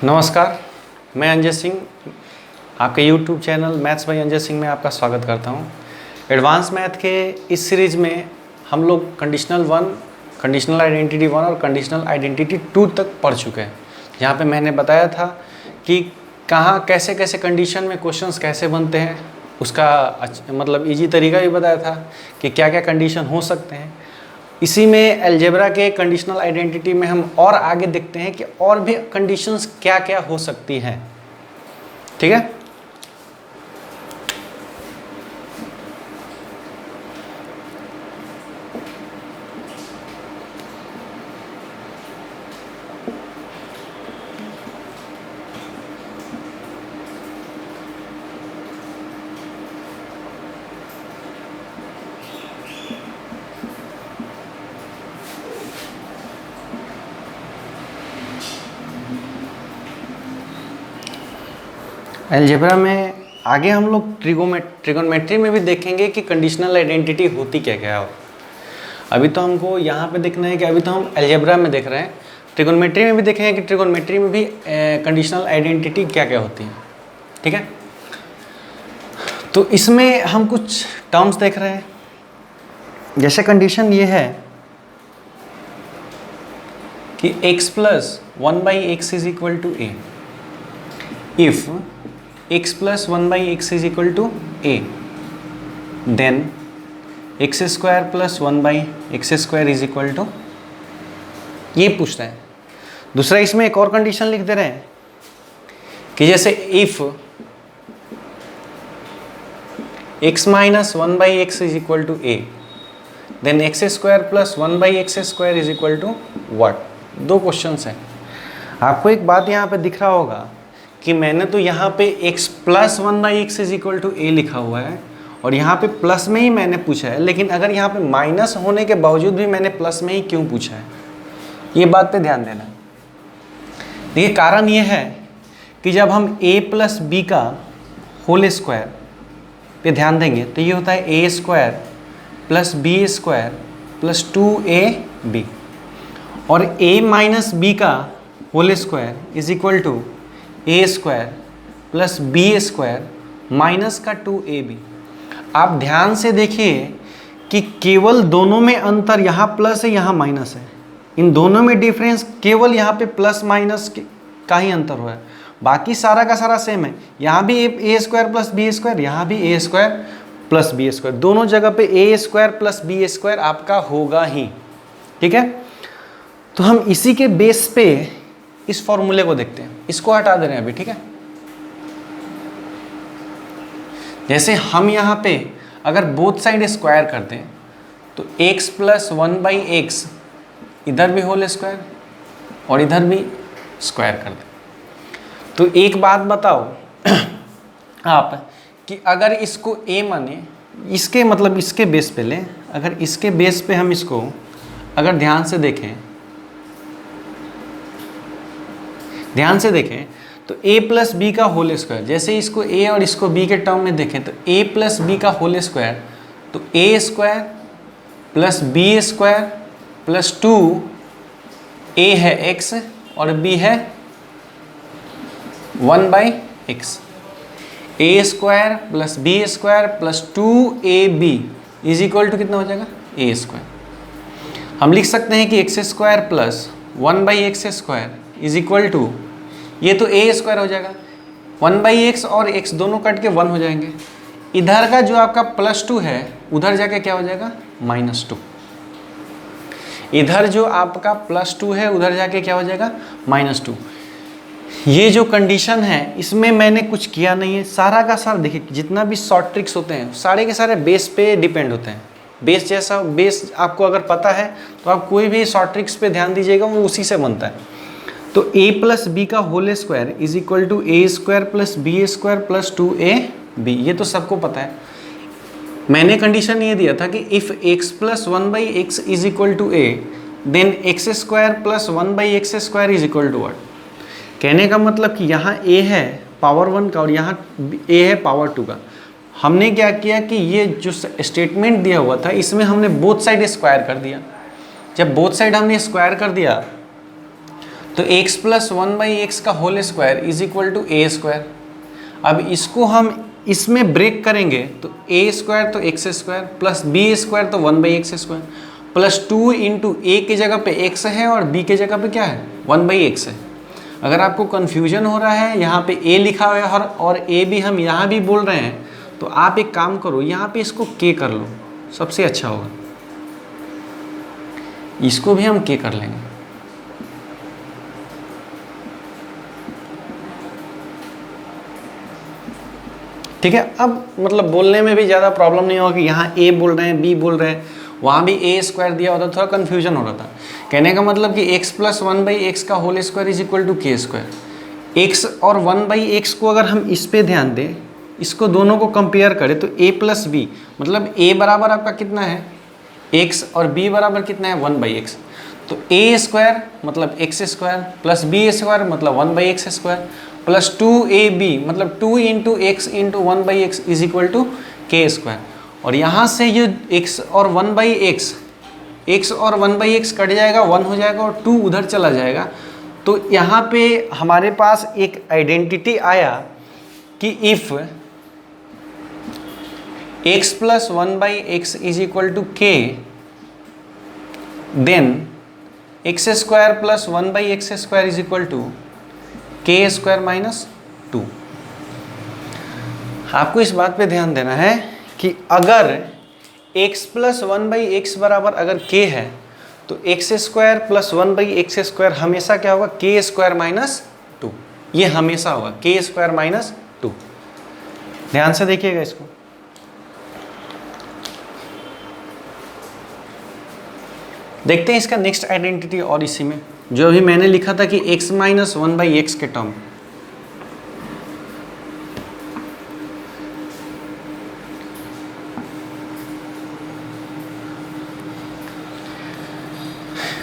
नमस्कार, मैं अंजय सिंह आपके YouTube channel maths by Anjay Singh में आपका स्वागत करता हूं। एडवांस मैथ के इस सीरीज़ में हम लोग कंडीशनल 1, कंडीशनल आइडेंटिटी 1 और कंडीशनल आइडेंटिटी 2 तक पढ़ चुके हैं। यहाँ पे मैंने बताया था कि कहाँ कैसे कैसे कंडीशन में क्वेश्चंस कैसे बनते हैं, उसका मतलब ईजी तरीका भी बताया था कि क्या क्या कंडीशन हो सकते हैं। इसी में अलजेब्रा के कंडीशनल आइडेंटिटी में हम और आगे देखते हैं कि और भी कंडीशंस क्या क्या हो सकती हैं। ठीक है, अलजेब्रा में आगे हम लोग ट्रिगोनोमेट्री में भी देखेंगे कि कंडीशनल आइडेंटिटी होती क्या क्या है। अभी तो हमको यहाँ पे देखना है कि अभी तो हम अलजेब्रा में देख रहे हैं, ट्रिगोनोमेट्री में भी देखेंगे कि ट्रिगोनोमेट्री में भी कंडीशनल आइडेंटिटी क्या क्या होती है। ठीक है, तो इसमें हम कुछ टर्म्स देख रहे हैं। जैसे कंडीशन ये है कि x plus 1/x is equal to a, if x plus 1/x is equal to a, then x square plus 1/x square is equal to, ये पूछता है। दूसरा इसमें एक और कंडीशन लिख दे रहे हैं कि जैसे if x minus 1/x is equal to a, then x square plus 1/x square is equal to what। दो क्वेश्चंस हैं। आपको एक बात यहाँ पे दिख रहा होगा कि मैंने तो यहाँ पे x plus 1/x is equal to a लिखा हुआ है और यहाँ पे प्लस में ही मैंने पूछा है, लेकिन अगर यहाँ पे माइनस होने के बावजूद भी मैंने प्लस में ही क्यों पूछा है, ये बात पे ध्यान देना। देखिए, कारण ये है कि जब हम a प्लस बी का होल स्क्वायर पे ध्यान देंगे तो ये होता है a square plus b square plus 2ab, और a माइनस बी का whole square is equal to a square plus b square minus का 2ab। आप ध्यान से देखिए कि केवल दोनों में अंतर, यहाँ प्लस है यहाँ माइनस है, इन दोनों में डिफरेंस केवल यहाँ पे प्लस माइनस का ही अंतर हुआ है, बाकी सारा का सारा सेम है। यहाँ भी ए स्क्वायर प्लस बी स्क्वायर, यहाँ भी ए स्क्वायर प्लस बी स्क्वायर, दोनों जगह पे ए स्क्वायर प्लस बी स्क्वायर आपका होगा ही। ठीक है, तो हम इसी के बेस पे इस फॉर्मूले को देखते हैं। इसको हटा दे रहे हैं अभी। ठीक है, जैसे हम यहाँ पे अगर बोथ साइड स्क्वायर करते हैं तो x प्लस 1/x इधर भी होल स्क्वायर और इधर भी स्क्वायर कर दें। तो एक बात बताओ आप कि अगर इसको a माने, इसके मतलब इसके बेस पे लें, अगर इसके बेस पे हम इसको अगर ध्यान से देखें तो a प्लस बी का होल स्क्वायर, जैसे इसको a और इसको b के टर्म में देखें तो a प्लस बी का होल स्क्वायर, तो a square plus b square plus 2a है x और b है 1/x, a square plus b square plus 2ab is equal to कितना हो जाएगा, a स्क्वायर। हम लिख सकते हैं कि x square plus 1/x square is equal to, ये तो a स्क्वायर हो जाएगा, 1/x और x दोनों कट के 1 हो जाएंगे। इधर का जो आपका +2 है उधर जाके क्या हो जाएगा, -2। इधर जो आपका +2 है उधर जाके क्या हो जाएगा, -2। ये जो कंडीशन है इसमें मैंने कुछ किया नहीं है, सारा का सारा देखिए, जितना भी शॉर्ट ट्रिक्स होते हैं सारे के सारे बेस पे डिपेंड होते हैं। बेस जैसा बेस आपको अगर पता है तो आप कोई भी शॉर्ट ट्रिक्स पे ध्यान दीजिएगा, वो उसी से बनता है। तो a प्लस बी का whole square is equal to a square plus b square plus 2ab, ये तो सबको पता है। मैंने कंडीशन ये दिया था कि if x plus 1/x is equal to a, then x square plus 1/x square is equal to what. कहने का मतलब कि यहाँ a है पावर 1 का और यहाँ a है पावर 2 का। हमने क्या किया कि ये जो स्टेटमेंट दिया हुआ था इसमें हमने बोथ साइड स्क्वायर कर दिया। जब बोथ साइड हमने स्क्वायर कर दिया तो x प्लस 1/x का whole square is equal to a square. अब इसको हम इसमें ब्रेक करेंगे तो ए स्क्वायर तो x square plus b square तो 1/x स्क्वायर प्लस 2 इंटू ए की जगह पे x है और b की जगह पे क्या है 1/x है। अगर आपको कन्फ्यूजन हो रहा है, यहाँ पे a लिखा हुआ है और a भी हम यहाँ भी बोल रहे हैं, तो आप एक काम करो, यहाँ पे इसको k कर लो, सबसे अच्छा होगा। इसको भी हम k कर लेंगे। ठीक है, अब मतलब बोलने में भी ज़्यादा प्रॉब्लम नहीं होगा कि यहाँ a बोल रहे हैं, b बोल रहे हैं, वहाँ भी a स्क्वायर दिया होता, थोड़ा कन्फ्यूजन हो रहा था। कहने का मतलब कि x प्लस 1/x का whole square is equal to k square. x और 1/x को अगर हम इस पे ध्यान दें, इसको दोनों को कंपेयर करें तो a प्लस b मतलब a बराबर आपका कितना है x और b बराबर कितना है 1/x। तो a स्क्वायर मतलब x square plus b square मतलब 1/x स्क्वायर प्लस 2ab मतलब 2 into x into 1/x is equal to k square. और यहाँ से ये x और 1/x, x और 1/x कट जाएगा, 1 हो जाएगा और 2 उधर चला जाएगा। तो यहाँ पे हमारे पास एक आइडेंटिटी आया कि if x plus 1/x is equal to k, then x square plus 1/x square is equal to k square minus 2। आपको इस बात पे ध्यान देना है कि अगर x प्लस 1/x बराबर अगर k है तो x square plus 1/x square हमेशा क्या होगा k स्क्वायर माइनस 2। ये हमेशा होगा k स्क्वायर माइनस 2। ध्यान से देखिएगा इसको। देखते हैं इसका नेक्स्ट आइडेंटिटी और इसी में जो अभी मैंने लिखा था कि x माइनस 1/x के टर्म।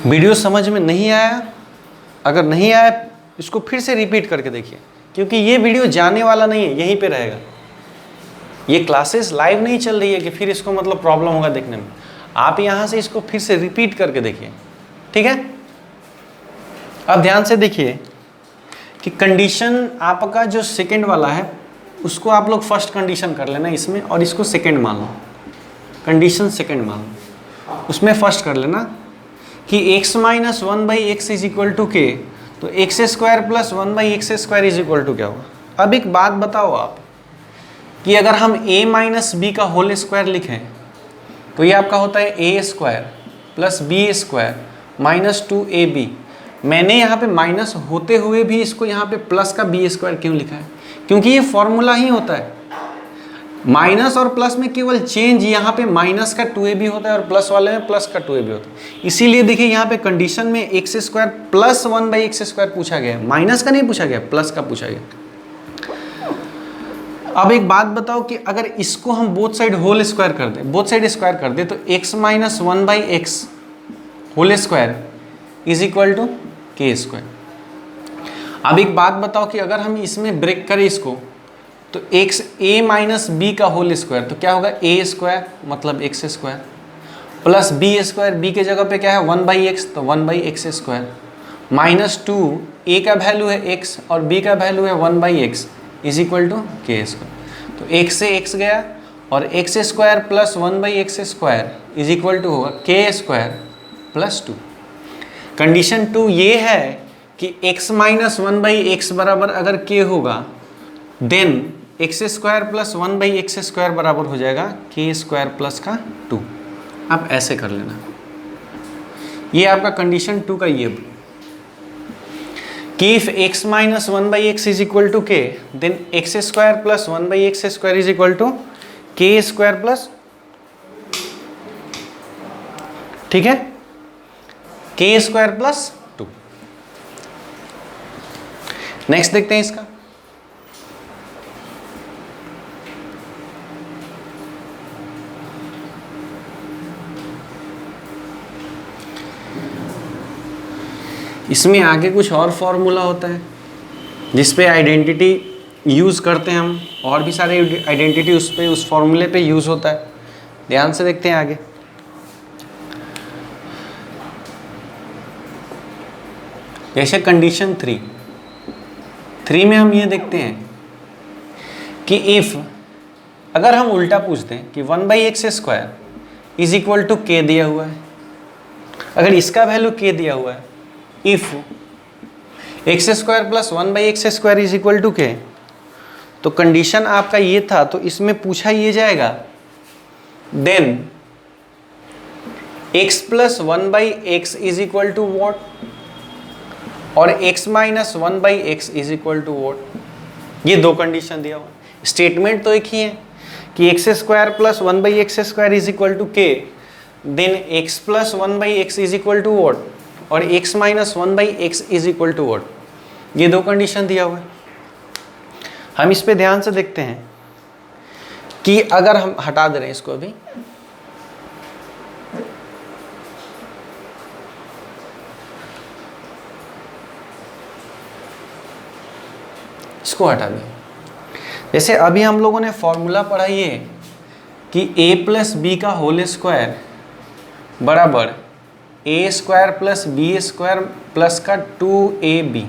वीडियो समझ में नहीं आया, अगर नहीं आया इसको फिर से रिपीट करके देखिए, क्योंकि ये वीडियो जाने वाला नहीं है, यहीं पे रहेगा। ये क्लासेस लाइव नहीं चल रही है कि फिर इसको मतलब प्रॉब्लम होगा देखने में। आप यहाँ से इसको फिर से रिपीट करके देखिए, ठीक है। अब ध्यान से देखिए कि कंडीशन आपका जो सेकंड वाला है उसको आप लोग फर्स्ट कंडीशन कर लेना इसमें, और इसको सेकंड मान लो, कंडीशन सेकंड मान लो। उसमें फर्स्ट कर लेना कि x minus 1/x is equal to k, तो x square plus 1/x square is equal to क्या होगा। अब एक बात बताओ आप कि अगर हम a माइनस बी का होल स्क्वायर लिखें तो ये आपका होता है a square plus b square minus 2ab। मैंने यहाँ पे माइनस होते हुए भी इसको यहाँ पे प्लस का बी स्क्वायर क्यों लिखा है, क्योंकि ये फॉर्मूला ही होता है। माइनस और प्लस में केवल चेंज यहाँ पे माइनस का 2ab होता है और प्लस वाले में प्लस का 2ab होता है। इसीलिए देखिए यहाँ पे कंडीशन में x square plus 1/x square पूछा गया है, माइनस का नहीं पूछा गया, प्लस का पूछा गया। अब एक बात बताओ कि अगर इसको हम बोथ साइड होल स्क्वायर कर दें, बोथ साइड स्क्वायर कर दें, तो x minus 1/x whole square is equal to k square. अब एक बात बताओ कि अगर हम इसमें ब्रेक करें इसको, तो x a माइनस बी का होल स्क्वायर, तो क्या होगा a स्क्वायर मतलब x square plus b square, b के जगह पे क्या है 1/x, तो 1/x स्क्वायर माइनस 2, a का वैल्यू है x और b का वैल्यू है 1/x is equal to k square. तो x से x गया और x square plus 1/x square is equal to होगा k स्क्वायर प्लस 2। कंडीशन 2 ये है कि x माइनस 1/x बराबर अगर k होगा, then x square plus 1/x square बराबर हो जाएगा k स्क्वायर प्लस का 2। आप ऐसे कर लेना, ये आपका कंडीशन 2 का ये कि if x minus 1/x is equal to k, then x square plus 1/x square is equal to k square plus, ठीक है, k स्क्वायर प्लस 2। नेक्स्ट देखते हैं इसका। इसमें आगे कुछ और फॉर्मूला होता है जिस पे आइडेंटिटी यूज़ करते हैं हम, और भी सारे आइडेंटिटी उस पे उस फॉर्मूले पे यूज़ होता है। ध्यान से देखते हैं आगे। जैसे कंडीशन 3 में हम ये देखते हैं कि इफ अगर हम उल्टा पूछते हैं कि 1/x² is equal to k दिया हुआ है, अगर इसका वैल्यू k दिया हुआ है, if x² plus 1/x² is equal to k, तो कंडीशन आपका ये था, तो इसमें पूछा ये जाएगा then x plus 1/x is equal to what और x minus 1/x is equal to what. ये दो कंडीशन दिया हुआ, स्टेटमेंट तो एक ही है कि x² plus 1/x² is equal to k, then x plus 1/x is equal to what और x minus 1/x is equal to what. ये दो कंडीशन दिया हुआ है। हम इस पे ध्यान से देखते हैं कि अगर हम हटा दे रहे हैं इसको, अभी इसको हटा दें। जैसे अभी हम लोगों ने फॉर्मूला पढ़ा ये कि a प्लस बी का होल स्क्वायर बराबर a² प्लस b² प्लस का 2ab।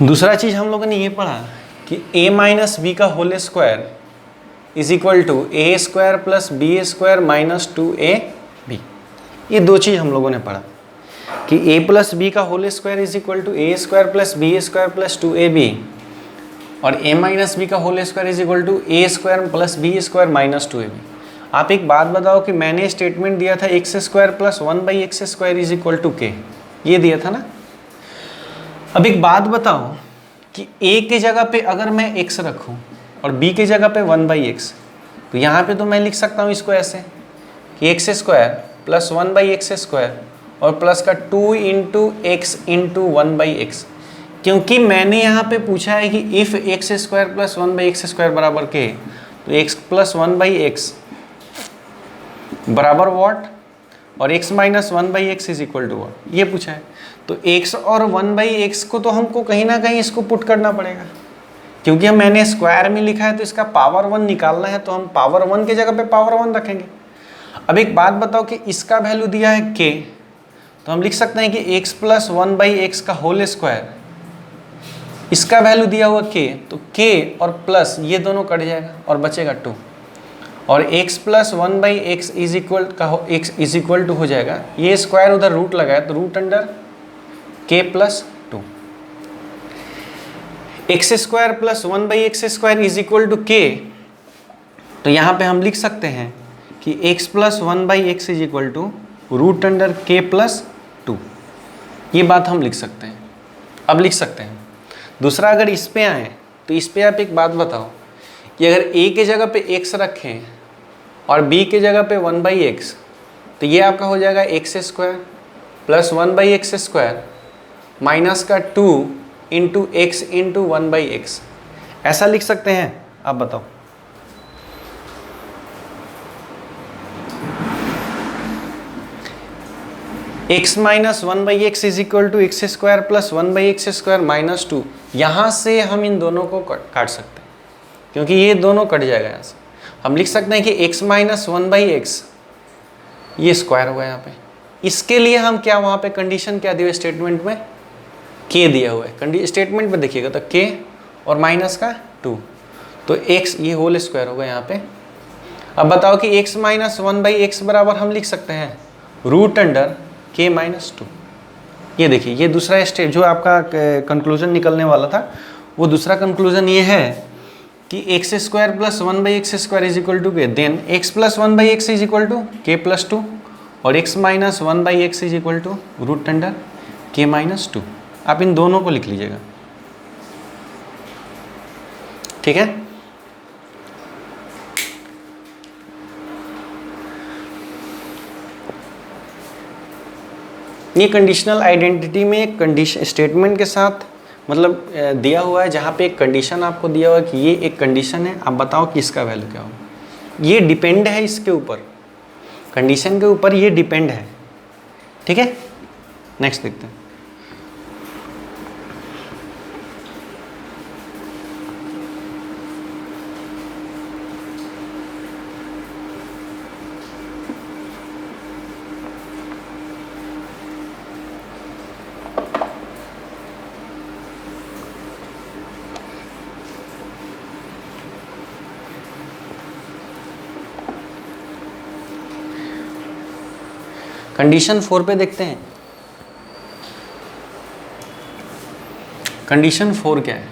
दूसरा चीज हम लोगों ने ये पढ़ा कि a माइनस बी का whole square is equal to a² plus b² minus 2ab। ये दो चीज हम लोगों ने पढ़ा कि a प्लस बी का whole square is equal to a² plus b² plus 2ab और a माइनस बी का whole square is equal to a² plus b² minus 2ab। आप एक बात बताओ कि मैंने स्टेटमेंट दिया था x² plus 1/x² is equal to k, ये दिया था ना। अब एक बात बताओ कि a के जगह पे अगर मैं x रखूं और b के जगह पे 1/x, तो यहाँ पे तो मैं लिख सकता हूँ इसको ऐसे कि x² प्लस 1/x² और प्लस का 2 इंटू एक्स इंटू 1/x, क्योंकि मैंने यहाँ पे पूछा है कि इफ x² प्लस 1/x² बराबर k, तो x प्लस 1/x बराबर वॉट और x minus 1/x is equal to what, ये पूछा है। तो x और 1/x को तो हमको कहीं ना कहीं इसको पुट करना पड़ेगा, क्योंकि हम मैंने स्क्वायर में लिखा है तो इसका पावर 1 निकालना है, तो हम पावर 1 के जगह पे पावर 1 रखेंगे। अब एक बात बताओ कि इसका वैल्यू दिया है k, तो हम लिख सकते हैं कि x प्लस 1/x का होल स्क्वायर, इसका वैल्यू दिया हुआ k, तो k और प्लस ये दोनों कट जाएगा और बचेगा 2 और x plus 1/x is equal का x इज इक्वल टू हो जाएगा, ये स्क्वायर उधर रूट लगाए तो root under k plus 2। x² plus 1/x² is equal to k, तो यहाँ पे हम लिख सकते हैं कि x plus 1/x is equal to root under k plus 2। ये बात हम लिख सकते हैं। अब लिख सकते हैं दूसरा, अगर इस पे आए तो इस पे आप एक बात बताओ कि अगर a के जगह पे x रखें और b के जगह पे 1/x, तो ये आपका हो जाएगा x² प्लस 1/x² माइनस का 2 इंटू एक्स इंटू 1/x, ऐसा लिख सकते हैं। आप बताओ x minus 1/x is equal to x² plus 1/x² minus 2, यहाँ से हम इन दोनों को काट सकते हैं क्योंकि ये दोनों कट जाएगा। यहाँ से हम लिख सकते हैं कि x माइनस 1/x ये स्क्वायर होगा यहाँ पे। इसके लिए हम क्या वहाँ पे कंडीशन क्या दी हुई स्टेटमेंट में, k दिया हुआ है। स्टेटमेंट में देखिएगा तो k और माइनस का 2, तो x ये होल स्क्वायर होगा यहाँ पे। अब बताओ कि x माइनस 1/x बराबर हम लिख सकते हैं रूट अंडर k माइनस 2। ये देखिए ये दूसरा स्टेप जो आपका कंक्लूजन निकलने वाला था, वो दूसरा कंक्लूजन ये है कि x² plus 1/x² is equal to k, then x plus 1/x is equal to k plus 2 और x minus 1/x is equal to root under k minus 2। आप इन दोनों को लिख लीजिएगा, ठीक है। ये कंडीशनल आइडेंटिटी में एक कंडीशन स्टेटमेंट के साथ मतलब दिया हुआ है, जहाँ पे एक कंडीशन आपको दिया हुआ है कि ये एक कंडीशन है, आप बताओ कि इसका वैल्यू क्या होगा। ये डिपेंड है इसके ऊपर, कंडीशन के ऊपर ये डिपेंड है, ठीक है। नेक्स्ट देखते हैं। कंडीशन 4 पे देखते हैं। कंडीशन 4 क्या है?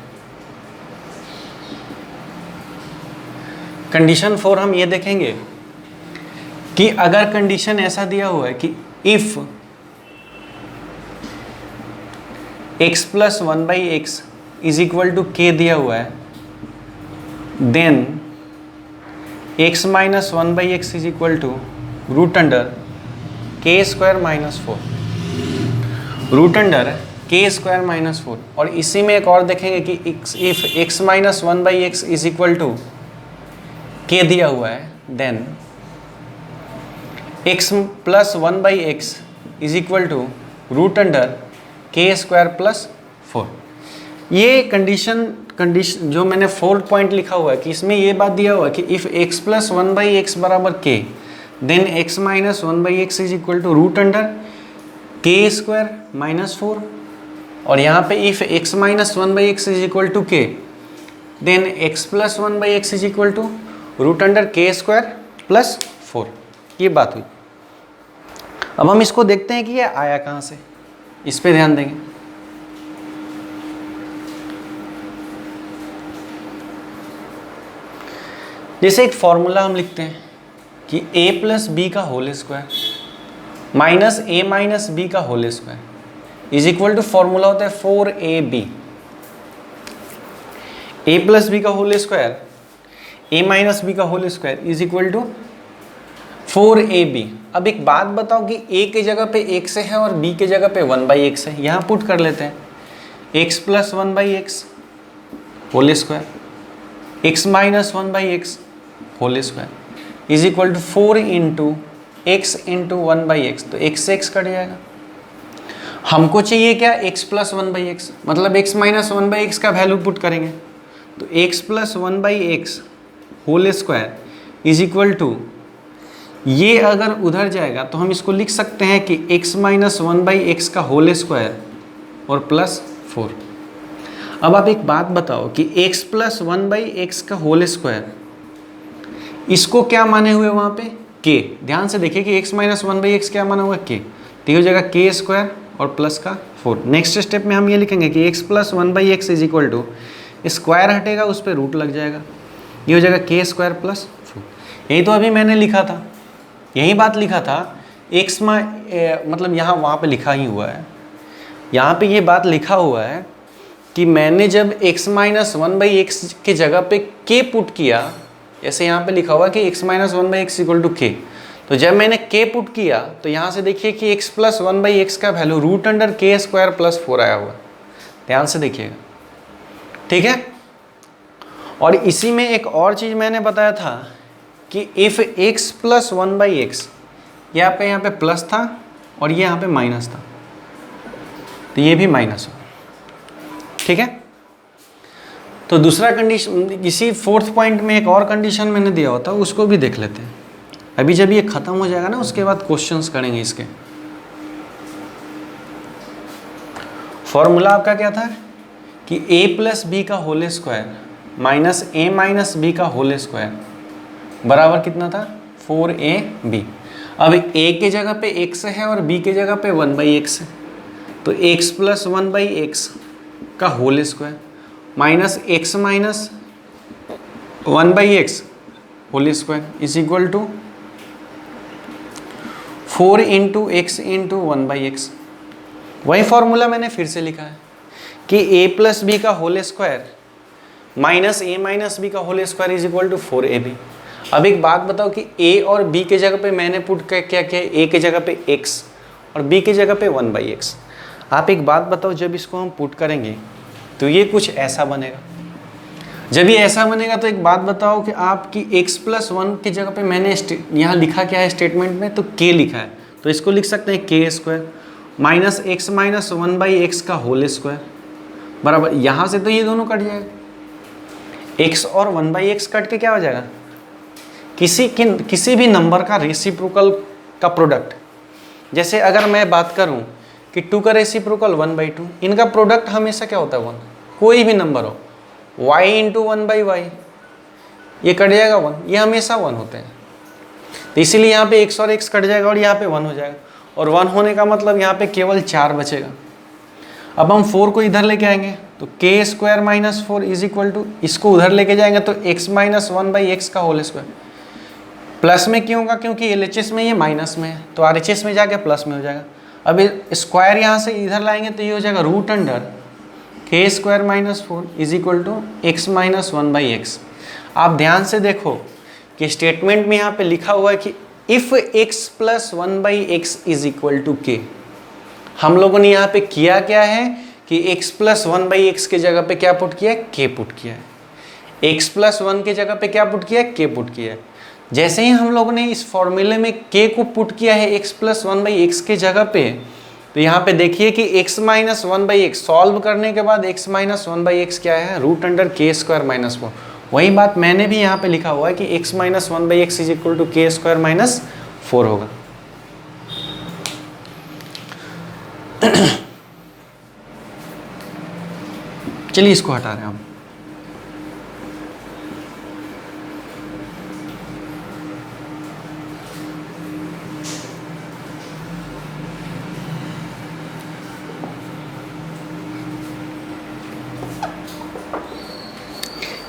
कंडीशन 4 हम ये देखेंगे कि अगर कंडीशन ऐसा दिया हुआ है कि if x plus 1/x is equal to k दिया हुआ है, then x minus 1/x is equal to root under k square minus 4, root under k square minus 4। और इसी में एक और देखेंगे कि if x minus 1/x is equal to k दिया हुआ है, then x plus 1/x is equal to root under k square plus 4। ये कंडीशन जो मैंने 4 पॉइंट लिखा हुआ है कि इसमें ये बात दिया हुआ है कि इफ x प्लस 1/x बराबर k, then x minus 1/x is equal to root under k square minus 4। और यहाँ पे if x minus 1/x is equal to k, then x plus 1/x is equal to root under k square plus 4। ये बात हुई। अब हम इसको देखते हैं कि ये आया कहाँ से, इस पे ध्यान देंगे। जैसे एक फॉर्मूला हम लिखते हैं कि a प्लस बी का whole square minus a minus b का whole square is equal to formula होता है 4ab। a प्लस बी का whole square a minus b का whole square is equal to 4ab। अब एक बात बताओ कि a के जगह पे x है और b के जगह पे 1/x है, यहाँ पुट कर लेते हैं x plus 1/x whole square x minus 1/x whole square is equal to 4 into x into 1/x। तो x से x कट जाएगा। हमको चाहिए क्या? x प्लस 1/x, मतलब x माइनस 1/x का वैल्यू पुट करेंगे तो x plus 1/x whole square is equal to, ये अगर उधर जाएगा तो हम इसको लिख सकते हैं कि x माइनस 1/x का होल स्क्वायर और प्लस 4। अब आप एक बात बताओ कि x प्लस 1/x का होल स्क्वायर, इसको क्या माने हुए वहाँ पे? k। ध्यान से देखिए कि x माइनस 1/x क्या माना हुआ? k। तो ये हो जाएगा k स्क्वायर और प्लस का 4। नेक्स्ट स्टेप में हम ये लिखेंगे कि x plus 1/x is equal to, square हटेगा उस पर रूट लग जाएगा, ये हो जाएगा k स्क्वायर प्लस 4। यही तो अभी मैंने लिखा था, यही बात लिखा था। x मतलब यहाँ वहाँ पे लिखा ही हुआ है, यहाँ पे ये बात लिखा हुआ है कि मैंने जब x माइनस 1/x के जगह पे k पुट किया, जैसे यहाँ पे लिखा हुआ कि x minus 1/x equal to k, तो जब मैंने k पुट किया तो यहाँ से देखिए कि x प्लस 1/x का value root under k square plus 4 आया हुआ। ध्यान से देखिएगा, ठीक है। और इसी में एक और चीज़ मैंने बताया था कि इफ़ x प्लस 1/x, ये आपका यहाँ पे प्लस था और ये यहाँ पे माइनस था, तो ये भी माइनस हो, ठीक है। तो दूसरा कंडीशन, इसी 4th पॉइंट में एक और कंडीशन मैंने दिया होता, उसको भी देख लेते हैं। अभी जब ये ख़त्म हो जाएगा ना, उसके बाद क्वेश्चंस करेंगे इसके। फॉर्मूला आपका क्या था कि a प्लस बी का whole square minus a minus b का होल स्क्वायर बराबर कितना था? 4ab। अब a के जगह पे x है और b के जगह पे 1/x है, तो x प्लस 1/x का whole square minus x minus 1/x whole square is equal to 4 into x into 1/x। वही फॉर्मूला मैंने फिर से लिखा है कि a प्लस बी का whole square minus a minus b का whole square is equal to 4ab। अब एक बात बताओ कि a और b के जगह पे मैंने पुट क्या किया? a के जगह पे x और b के जगह पे 1/x। आप एक बात बताओ, जब इसको हम पुट करेंगे तो ये कुछ ऐसा बनेगा। जब ये ऐसा बनेगा तो एक बात बताओ कि आपकी x प्लस 1 की जगह पे मैंने यहाँ लिखा क्या है स्टेटमेंट में? तो k लिखा है, तो इसको लिख सकते हैं k square minus x minus 1/x का होल स्क्वायर बराबर, यहाँ से तो ये दोनों कट जाएगा, x और 1/x कट के क्या हो जाएगा? किसी भी नंबर का रेसिप्रोकल का प्रोडक्ट। जैसे अगर मैं बात करूं कि 2 का रेसिप्रोकल 1/2, इनका प्रोडक्ट हमेशा क्या होता है? 1। कोई भी नंबर हो, y इंटू 1/y, ये कट जाएगा 1, ये हमेशा 1 होते हैं। तो इसीलिए यहाँ पे x और x कट जाएगा और यहाँ पे 1 हो जाएगा। और 1 होने का मतलब यहाँ पे केवल 4 बचेगा। अब हम 4 को इधर लेके आएंगे तो k square minus 4 is equal to, इसको उधर लेके जाएंगे तो x माइनस 1/x का होल स्क्वायर। प्लस में क्यों होगा? क्योंकि LHS में ये माइनस में है, तो RHS में जाके प्लस में हो जाएगा। अब स्क्वायर यहाँ से इधर लाएंगे तो ये हो जाएगा root under k square minus 4 is equal to x minus 1/x। आप ध्यान से देखो कि स्टेटमेंट में यहाँ पे लिखा हुआ है कि if x plus 1/x is equal to k. हम लोगों ने यहाँ पे किया क्या है कि x प्लस 1/x के जगह पे क्या पुट किया है? k पुट किया है। x प्लस 1 के जगह पे क्या पुट किया है? k पुट किया है। जैसे ही हम लोगों ने इस फॉर्मूले में k को पुट किया है x प्लस 1/x के जगह पे, तो यहाँ पे देखिए कि x माइनस 1/x सॉल्व करने के बाद x माइनस 1/x क्या है? Root under k square minus 4। वही बात मैंने भी यहाँ पे लिखा हुआ है कि x minus 1/x is equal to k square minus 4 होगा। चलिए इसको हटा रहे हैं हम।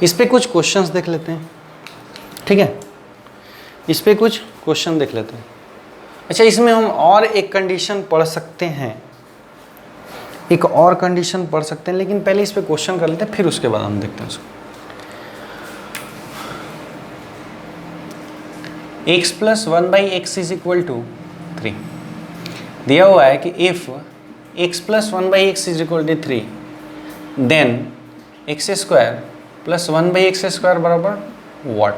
इस पे कुछ क्वेश्चंस देख लेते हैं, ठीक है? इस पे कुछ क्वेश्चन देख लेते हैं। अच्छा, इसमें हम और एक कंडीशन पढ़ सकते हैं, एक और कंडीशन पढ़ सकते हैं, लेकिन पहले इस पे क्वेश्चन कर लेते हैं, फिर उसके बाद हम देखते हैं उसको। x plus 1/x is equal to 3 दिया हुआ है कि if x plus 1/x is equal to 3 then x square plus 1/x square बराबर व्हाट।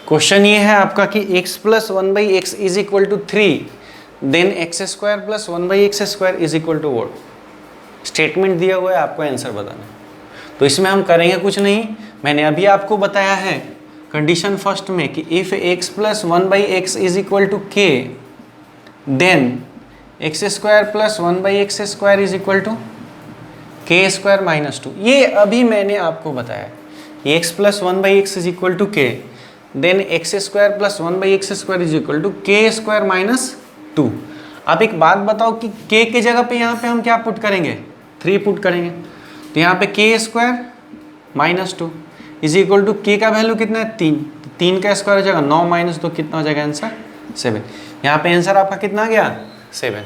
क्वेश्चन ये है आपका कि x plus 1/x is equal to 3 then x square plus 1/x square is equal to what. Statement दिया हुआ है, आपको answer बताना। तो इसमें हम करेंगे कुछ नहीं, मैंने अभी आपको बताया है कंडीशन फर्स्ट में कि if x plus 1/x is equal to k then x square plus 1/x square is equal to k square minus 2। ये अभी मैंने आपको बताया कि x plus 1/x is equal to k then x square plus 1/x square is equal to k square minus 2। आप एक बात बताओ कि k के जगह पे यहाँ पे हम क्या पुट करेंगे? 3 पुट करेंगे, तो यहाँ पे k square minus 2 is equal to k का वैल्यू कितना है? 3। 3 का स्क्वायर हो जाएगा 9 माइनस 2, कितना हो जाएगा आंसर? 7। यहाँ पे आंसर आपका कितना गया? 7।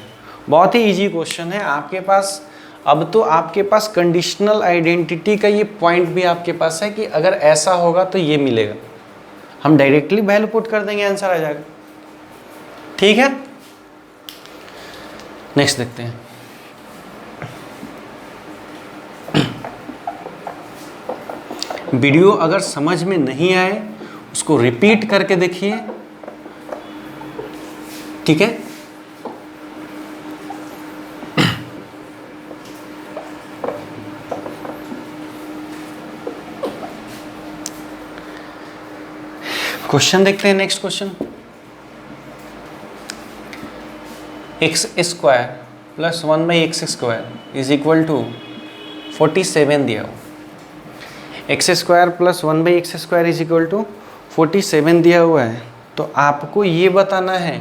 बहुत ही इजी क्वेश्चन है आपके पास। अब तो आपके पास कंडीशनल आइडेंटिटी का ये पॉइंट भी आपके पास है कि अगर ऐसा होगा तो ये मिलेगा, हम डायरेक्टली वैल्यू पुट कर देंगे, आंसर आ जाएगा। ठीक है, नेक्स्ट देखते हैं। वीडियो अगर समझ में नहीं आए उसको रिपीट करके देखिए, ठीक है? क्वेश्चन देखते हैं। Next question, x square plus 1/x square is equal to 47 दिया हुआ। X square plus 1/x square is equal to 47 दिया हुआ है, तो आपको ये बताना है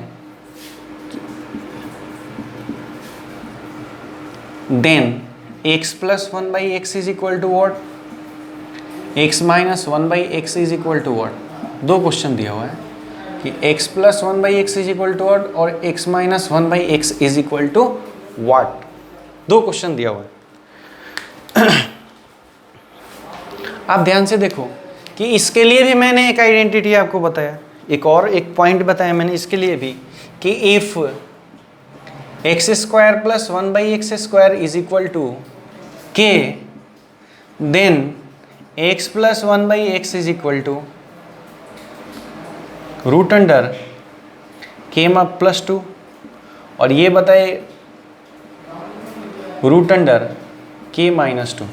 then x plus 1/x is equal to what, x minus 1/x is equal to what. दो क्वेश्चन दिया हुआ है कि x plus 1/x is equal to what और x minus 1/x is equal to what. दो क्वेश्चन दिया हुआ है। आप ध्यान से देखो कि इसके लिए भी मैंने एक आइडेंटिटी आपको बताया, एक पॉइंट बताया मैंने इसके लिए भी कि if x square plus 1/x square is equal to k then x plus 1/x is equal to root under k plus 2 और ये बताए रूट अंडर k माइनस 2।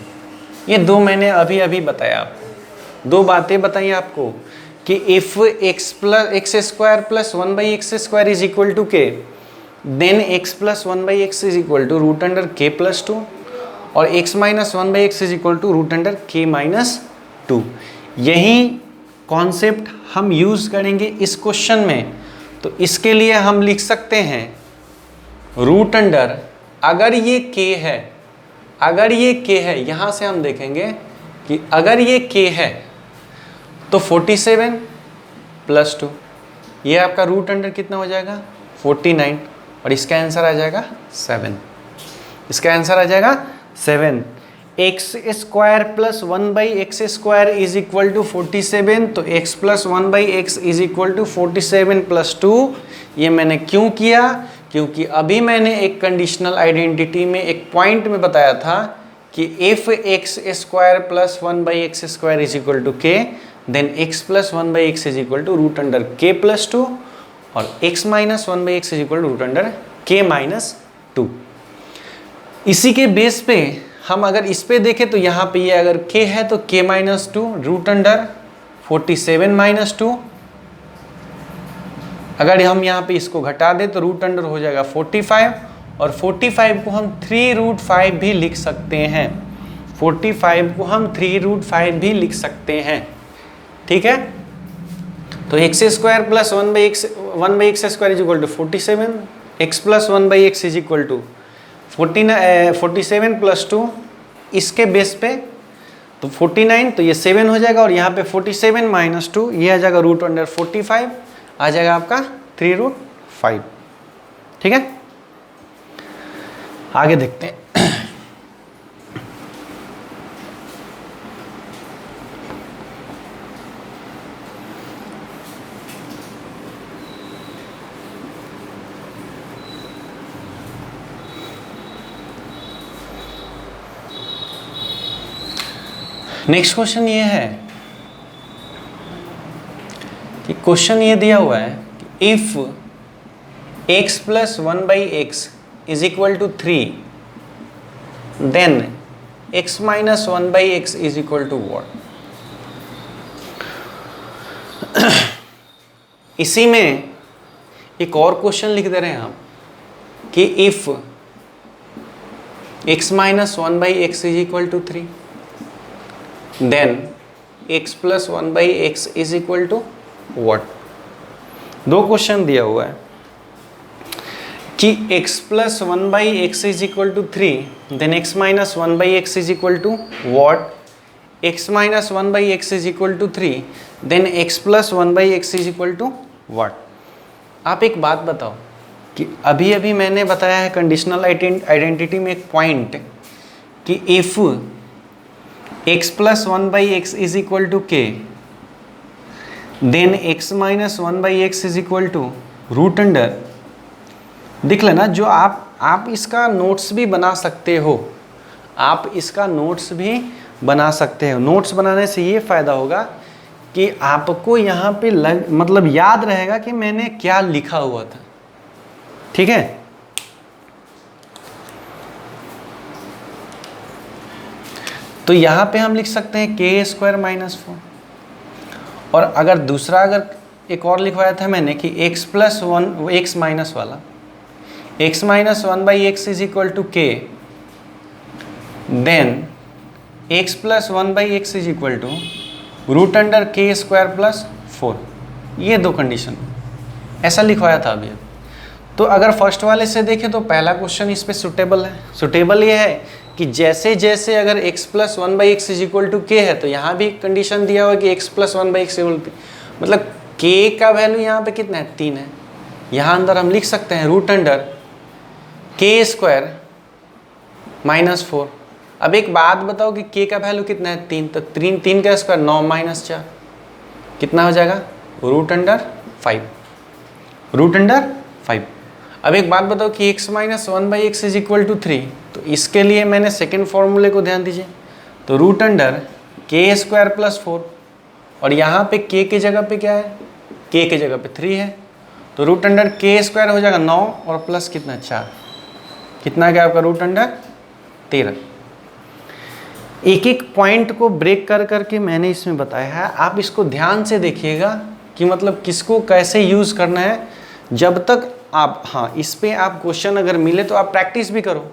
ये दो मैंने अभी बताया आपको, दो बातें बताई आपको कि if x square plus 1/x square is equal to k then x plus 1/x is equal to root under k plus 2 और x minus 1/x is equal to root under k minus 2। यही concept हम use करेंगे इस question में। तो इसके लिए हम लिख सकते हैं रूट अंडर, अगर ये k है, अगर ये k है, यहां से हम देखेंगे कि अगर ये k है तो 47 प्लस 2, ये आपका रूट अंडर कितना हो जाएगा 49, और इसका आंसर आ जाएगा 7। इसका आंसर आ जाएगा 7। X square plus 1/x² is equal to 47, तो x plus 1/x is equal to 47 plus 2। ये मैंने क्यों किया? क्योंकि अभी मैंने एक कंडीशनल आइडेंटिटी में एक पॉइंट में बताया था कि if x² plus 1/x² is equal to k, then x plus 1/x is equal to root under k plus 2, और x minus 1/x is equal to root under k minus 2। इसी के base पे हम अगर इस पे देखें तो यहाँ पे ये अगर k है तो k minus 2 root under 47 minus 2। अगर हम यहाँ पे इसको घटा दें तो रूट अंडर हो जाएगा 45, और 45 को हम 3√5 भी लिख सकते हैं। 45 को हम 3√5 भी लिख सकते हैं, ठीक है। तो x² plus 1/x² is equal to 47, x plus 1/x is equal to 47 plus 2, इसके बेस पे तो 49, तो ये 7 हो जाएगा, और यहाँ पे 47 माइनस 2, ये आ जाएगा रूट अंडर 45, आ जाएगा आपका 3√5, ठीक है। आगे देखते हैं। नेक्स्ट क्वेश्चन ये है कि क्वेश्चन ये दिया हुआ है कि if x plus 1/x is equal to 3, then x minus 1/x is equal to what. इसी में एक और क्वेश्चन लिख दे रहे हैं हम कि if x minus 1/x is equal to 3, then x plus 1/x is equal to what. दो क्वेश्चन दिया हुआ है कि x plus 1/x is equal to 3, then x minus 1/x is equal to what. x minus 1/x is equal to 3, then x plus 1/x is equal to what. आप एक बात बताओ कि अभी अभी मैंने बताया है कंडीशनल आइडेंटिटी में एक पॉइंट कि if x plus 1/x is equal to k, then x minus 1/x is equal to root under. देख लेना, जो आप इसका नोट्स भी बना सकते हो, आप इसका नोट्स भी बना सकते हो। नोट्स बनाने से ये फ़ायदा होगा कि आपको यहाँ पे मतलब याद रहेगा कि मैंने क्या लिखा हुआ था, ठीक है। तो यहाँ पे हम लिख सकते हैं k² माइनस 4, और अगर दूसरा अगर एक और लिखवाया था मैंने कि x प्लस 1 x माइनस वाला x minus 1/x is equal to k, then x plus 1/x is equal to root under k² plus 4। ये दो कंडीशन ऐसा लिखवाया था अभी। तो अगर फर्स्ट वाले से देखें तो पहला क्वेश्चन इस पे सुटेबल है। सुटेबल ये है कि जैसे जैसे अगर x plus 1/x is equal to k है, तो यहाँ भी कंडीशन दिया हुआ कि x plus 1/x equal to, मतलब k का वैल्यू यहाँ पे कितना है 3 है। यहाँ अंदर हम लिख सकते हैं रूट अंडर k² माइनस 4। अब एक बात बताओ कि k का वैल्यू कितना है 3, तो 3 का स्क्वायर 9 माइनस 4 कितना हो जाएगा रूट अंडर 5, रूट अंडर 5। अब एक बात बताओ कि x minus 1/x is equal to 3, तो इसके लिए मैंने सेकेंड फॉर्मूले को ध्यान दीजिए, तो रूट अंडर k² प्लस 4, और यहाँ पे k की जगह पे क्या है, k की जगह पे 3 है, तो रूट अंडर k² हो जाएगा 9 और प्लस कितना 4, कितना क्या आपका रूट अंडर 13। एक एक पॉइंट को ब्रेक कर करके मैंने इसमें बताया है, आप इसको ध्यान से देखिएगा कि मतलब किसको कैसे यूज़ करना है। जब तक आप, हाँ, इस पे आप क्वेश्चन अगर मिले तो आप प्रैक्टिस भी करो।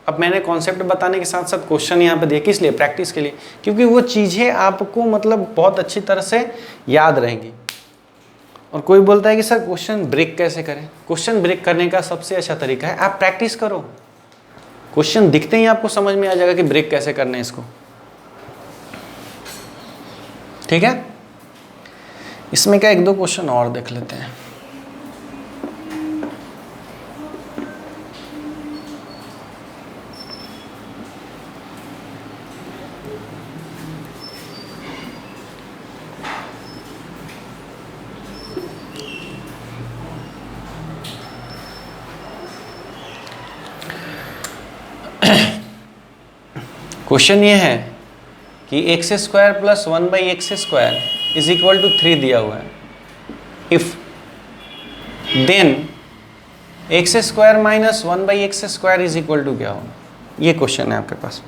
अब मैंने कॉन्सेप्ट बताने के साथ साथ क्वेश्चन यहाँ पे देखे, इसलिए प्रैक्टिस के लिए, क्योंकि वो चीज़ें आपको मतलब बहुत अच्छी तरह से याद रहेंगी। और कोई बोलता है कि सर क्वेश्चन ब्रेक कैसे करें। क्वेश्चन ब्रेक करने का सबसे अच्छा तरीका है आप प्रैक्टिस करो। क्वेश्चन दिखते ही आपको समझ में आ जाएगा कि ब्रेक कैसे करना है इसको। ठीक है, इसमें क्या एक दो क्वेश्चन और देख लेते हैं। क्वेश्चन ये है कि x square plus 1/x² is equal to 3 दिया हुआ है। If then x square minus 1/x² is equal to क्या होगा, ये क्वेश्चन है आपके पास।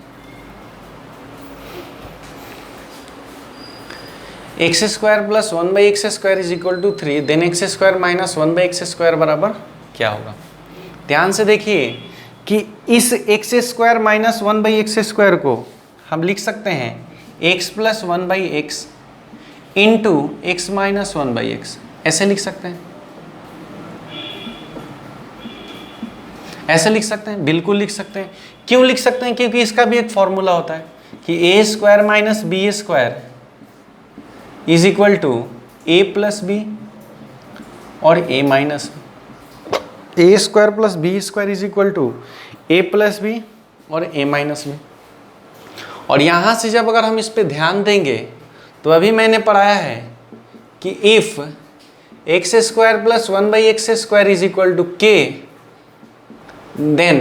X square plus 1/x² is equal to 3 then x square minus 1/x² बराबर क्या होगा। ध्यान से देखिए कि इस एक्स स्क्वायर माइनस 1/x² को हम लिख सकते हैं x plus 1/x into x minus 1/x, ऐसे लिख सकते हैं। ऐसे लिख सकते हैं, बिल्कुल लिख सकते हैं। क्यों लिख सकते हैं, क्योंकि इसका भी एक फॉर्मूला होता है कि a² minus b² is equal to a plus b और a minus a² plus b² is equal to a plus b और a माइनस बी। और यहाँ से जब अगर हम इस पे ध्यान देंगे तो अभी मैंने पढ़ाया है कि if x square plus 1/x² is equal to k then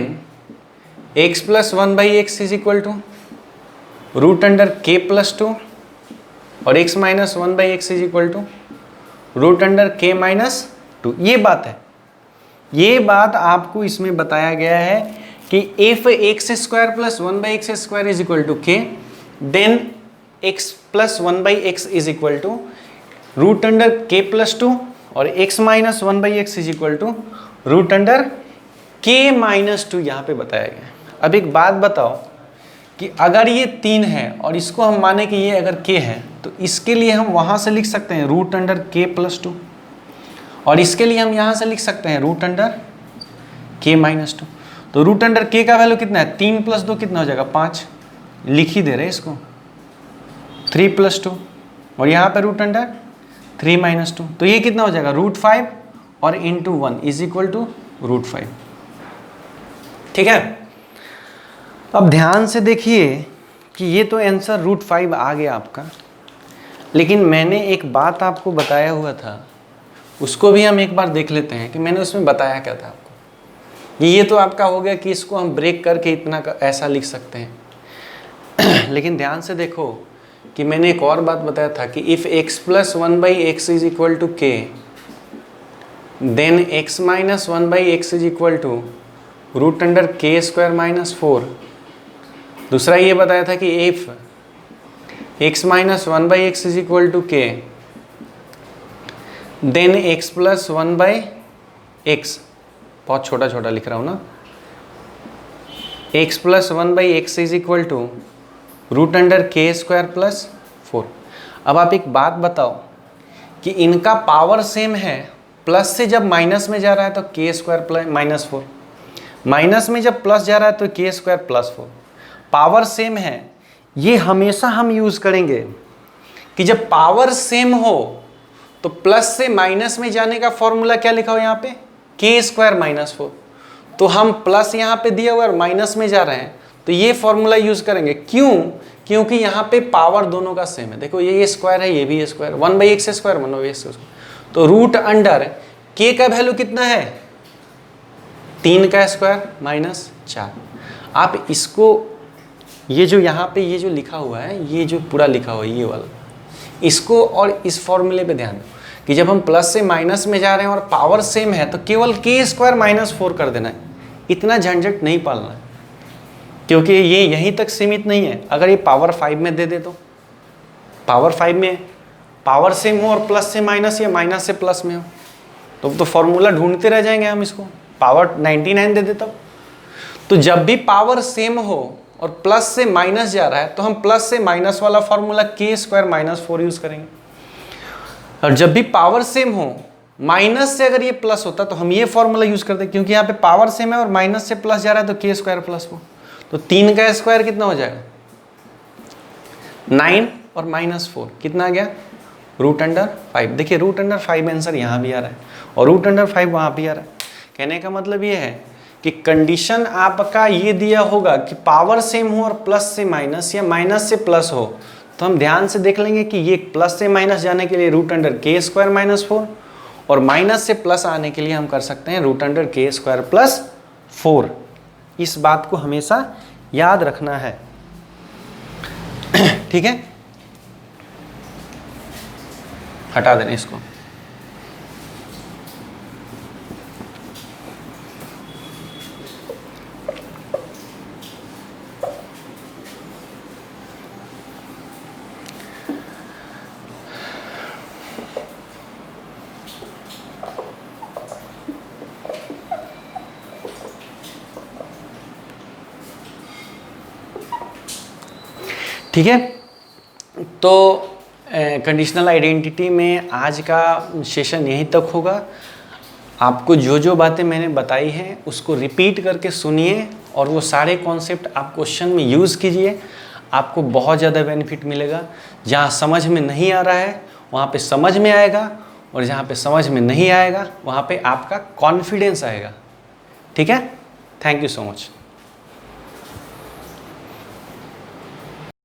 x plus 1/x is equal to root under k plus 2 और x minus 1/x is equal to root under k minus 2। ये बात है, ये बात आपको इसमें बताया गया है कि if x square plus 1/x² is equal to k then x plus 1/x is equal to root under k plus 2 और x minus 1/x is equal to root under k minus 2 यहाँ पे बताया गया। अब एक बात बताओ कि अगर ये 3 है और इसको हम माने कि ये अगर k है तो इसके लिए हम वहाँ से लिख सकते हैं रूट अंडर k प्लस 2 और इसके लिए हम यहाँ से लिख सकते हैं रूट अंडर k माइनस 2। तो रूट अंडर k का वैल्यू कितना है, 3 प्लस 2 कितना हो जाएगा 5, लिख ही दे रहे हैं इसको 3 प्लस 2 और यहाँ पे रूट अंडर 3 माइनस 2, तो ये कितना हो जाएगा रूट 5 और into 1 is equal to root 5। ठीक है, अब ध्यान से देखिए कि ये तो आंसर रूट 5 आ गया आपका, लेकिन मैंने एक बात आपको बताया हुआ था, उसको भी हम एक बार देख लेते हैं कि मैंने उसमें बताया क्या था आपको। ये तो आपका हो गया कि इसको हम ब्रेक करके इतना ऐसा लिख सकते हैं लेकिन ध्यान से देखो कि मैंने एक और बात बताया था कि if x plus 1/x is equal to k then x minus 1/x is equal to root under k² minus 4। दूसरा ये बताया था कि if x minus 1/x is equal to k then x plus 1/x, बहुत छोटा छोटा लिख रहा हूँ ना, x plus 1/x is equal to root under k² plus 4। अब आप एक बात बताओ कि इनका पावर सेम है, प्लस से जब माइनस में जा रहा है तो k² प्लस माइनस 4, माइनस में जब प्लस जा रहा है तो k² प्लस 4, पावर सेम है। ये हमेशा हम यूज़ करेंगे कि जब पावर सेम हो तो प्लस से माइनस में जाने का फॉर्मूला क्या लिखा हो यहाँ पे, k² माइनस 4। तो हम प्लस यहाँ पे दिया हुआ और माइनस में जा रहे हैं तो ये फॉर्मूला यूज करेंगे। क्यों, क्योंकि यहाँ पे पावर दोनों का सेम है। देखो ये स्क्वायर है, ये भी स्क्वायर, 1/x², 1/x²। तो रूट अंडर k का वैल्यू कितना है, 3 का स्क्वायर माइनस 4। आप इसको, ये जो यहाँ पे ये जो लिखा हुआ है, ये जो पूरा लिखा हुआ है ये वाला, इसको और इस फॉर्मूले पे ध्यान दो कि जब हम प्लस से माइनस में जा रहे हैं और पावर सेम है तो केवल k² माइनस 4 कर देना है, इतना झंझट नहीं पालना है, क्योंकि ये यहीं तक सीमित नहीं है। अगर ये पावर 5 में दे दे तो पावर 5 में पावर सेम हो और प्लस से माइनस या माइनस से प्लस में हो तो फॉर्मूला ढूंढते रह जाएंगे हम इसको। पावर 99 दे दे तो जब भी पावर सेम हो और प्लस से माइनस जा रहा है तो हम प्लस से माइनस वाला फॉर्मूला k² माइनस 4 यूज करेंगे। और जब भी पावर सेम हो माइनस से अगर ये प्लस होता तो हम ये फॉर्मूला यूज करते, क्योंकि यहाँ पे पावर सेम है और माइनस से प्लस जा रहा है तो के स्क्वायर प्लस 4, तो 3 का स्क्वायर कितना हो जाएगा 9 और -4 कितना आ गया √5। देखिए √5 आंसर यहाँ भी आ रहा है और √5 वहाँ भी आ रहा है। कहने का मतलब ये है कि कंडीशन आपका ये दिया होगा कि पावर सेम हो और प्लस से माइनस या माइनस से प्लस हो, तो हम ध्यान से देख लेंगे कि ये प्लस से माइनस जाने के लिए √k² -4 और माइनस से प्लस आने के लिए हम कर सकते हैं √k² +4। इस बात को हमेशा याद रखना है, ठीक है। हटा देना इसको। ठीक है, तो कंडीशनल आइडेंटिटी में आज का सेशन यहीं तक होगा। आपको जो जो बातें मैंने बताई हैं उसको रिपीट करके सुनिए और वो सारे कॉन्सेप्ट आप क्वेश्चन में यूज़ कीजिए, आपको बहुत ज़्यादा बेनिफिट मिलेगा। जहाँ समझ में नहीं आ रहा है वहाँ पे समझ में आएगा और जहाँ पे समझ में नहीं आएगा वहाँ पे आपका कॉन्फिडेंस आएगा, ठीक है। Thank you so much.